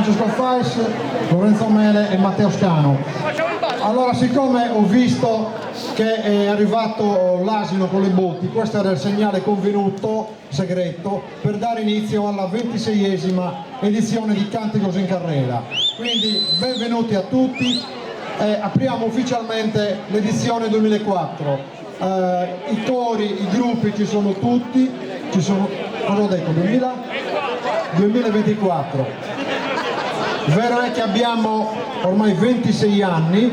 Francesco Fais, Lorenzo Mele e Matteo Scano. Allora, siccome ho visto che è arrivato l'asino con le botti, questo era il segnale convenuto, segreto, per dare inizio alla 26esima edizione di Canticos in Carrera. Quindi benvenuti a tutti, apriamo ufficialmente l'edizione 2004. I cori, i gruppi ci sono tutti, ci sono, cosa ho detto, 2024. Vero è che abbiamo ormai 26 anni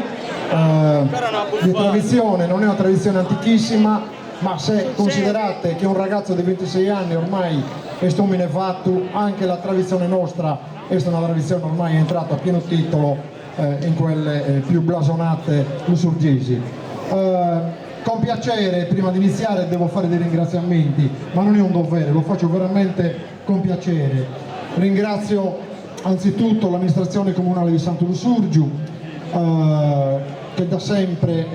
di tradizione, non è una tradizione antichissima, ma se considerate che un ragazzo di 26 anni ormai è stumine fatto, anche la tradizione nostra è una tradizione ormai entrata a pieno titolo in quelle più blasonate lussurgesi. Con piacere, prima di iniziare devo fare dei ringraziamenti, ma non è un dovere, lo faccio veramente con piacere. Ringrazio anzitutto l'amministrazione comunale di Santo Lussurgiu, che da sempre,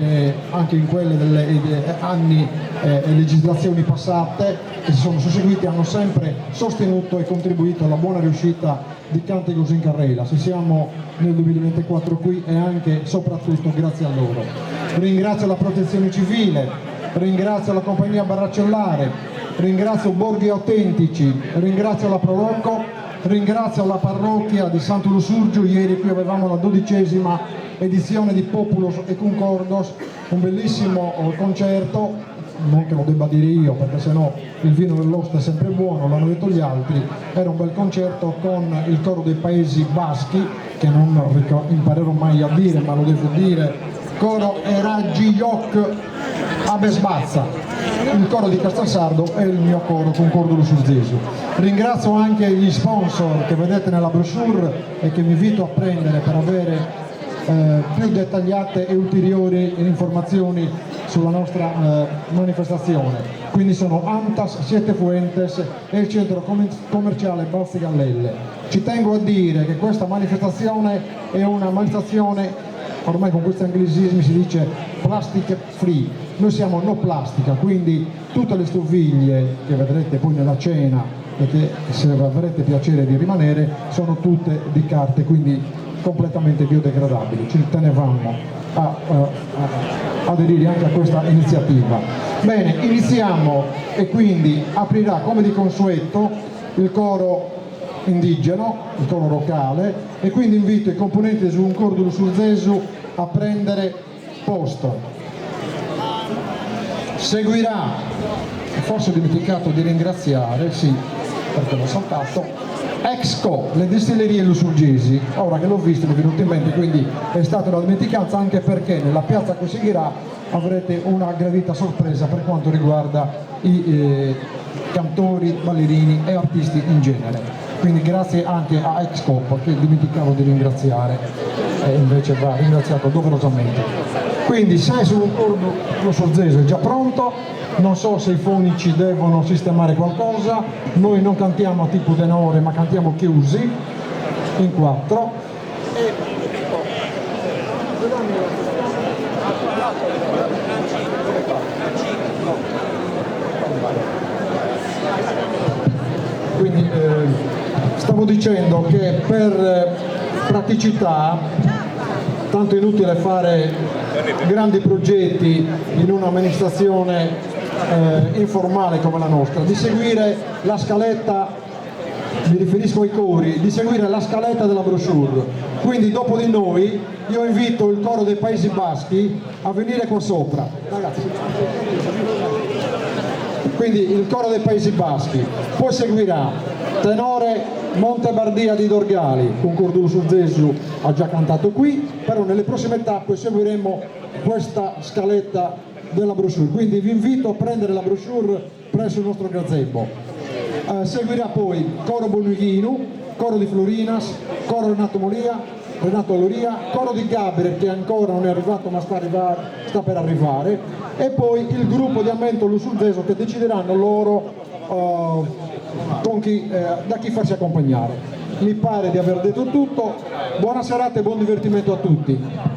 anche in quelle delle anni e legislazioni passate che si sono susseguiti, hanno sempre sostenuto e contribuito alla buona riuscita di Canticos in Carrera. Se siamo nel 2024 qui è anche e soprattutto grazie a loro. Ringrazio la Protezione Civile, ringrazio la compagnia Barracellare, ringrazio Borghi Autentici, ringrazio la Proloco, ringrazio la parrocchia di Santo Lussurgiu. Ieri qui avevamo la 12ª edizione di Populos e Concordos, un bellissimo concerto, non che lo debba dire io perché sennò il vino dell'oste è sempre buono, l'hanno detto gli altri. Era un bel concerto con il coro dei Paesi Baschi, che non imparerò mai a dire ma lo devo dire, coro Eraggi Yok Abesbazza, il coro di Castersardo e il mio coro Concordo Lussurzesu. Ringrazio anche gli sponsor che vedete nella brochure e che vi invito a prendere per avere più dettagliate e ulteriori informazioni sulla nostra manifestazione. Quindi sono Antas, Siete Fuentes e il centro commerciale Balzi Gallelle. Ci tengo a dire che questa manifestazione è una manifestazione, ormai con questi anglicismi si dice plastic free. Noi siamo no plastica, quindi tutte le stoviglie che vedrete poi nella cena e che se avrete piacere di rimanere sono tutte di carte, quindi completamente biodegradabili. Ci tenevamo a aderire anche a questa iniziativa. Bene, iniziamo e quindi aprirà come di consueto il coro indigeno, il coro locale, e quindi invito i componenti di un Concordo Lussurzesu a prendere posto. Seguirà, forse ho dimenticato di ringraziare, sì, perché l'ho saltato, Exco, le distillerie lussurgesi. Ora che l'ho visto mi è venuto in mente, quindi è stata una dimenticanza, anche perché nella piazza che seguirà avrete una gradita sorpresa per quanto riguarda i cantori, ballerini e artisti in genere. Quindi grazie anche a Exco, che dimenticavo di ringraziare e invece va ringraziato doverosamente. Quindi se su un Concordo Lussurzesu è già pronto, non so se i fonici devono sistemare qualcosa, noi non cantiamo a tipo tenore ma cantiamo chiusi in 4 quindi stavo dicendo che per praticità, tanto è inutile fare grandi progetti in una manifestazione informale come la nostra, di seguire la scaletta, mi riferisco ai cori, di seguire la scaletta della brochure. Quindi dopo di noi io invito il coro dei Paesi Baschi a venire qua sopra, ragazzi. Quindi il coro dei Paesi Baschi, poi seguirà tenore Montebardia di Dorgali, Concordo Lussurzesu ha già cantato qui, però nelle prossime tappe seguiremo questa scaletta della brochure, quindi vi invito a prendere la brochure presso il nostro gazebo. Seguirà poi coro Bonughinu, coro di Florinas, coro Renato Loria, coro di Gabriel che ancora non è arrivato ma sta per arrivare, e poi il gruppo di Ammento Lussurzesu che decideranno loro da chi farsi accompagnare. Mi pare di aver detto tutto, buona serata e buon divertimento a tutti.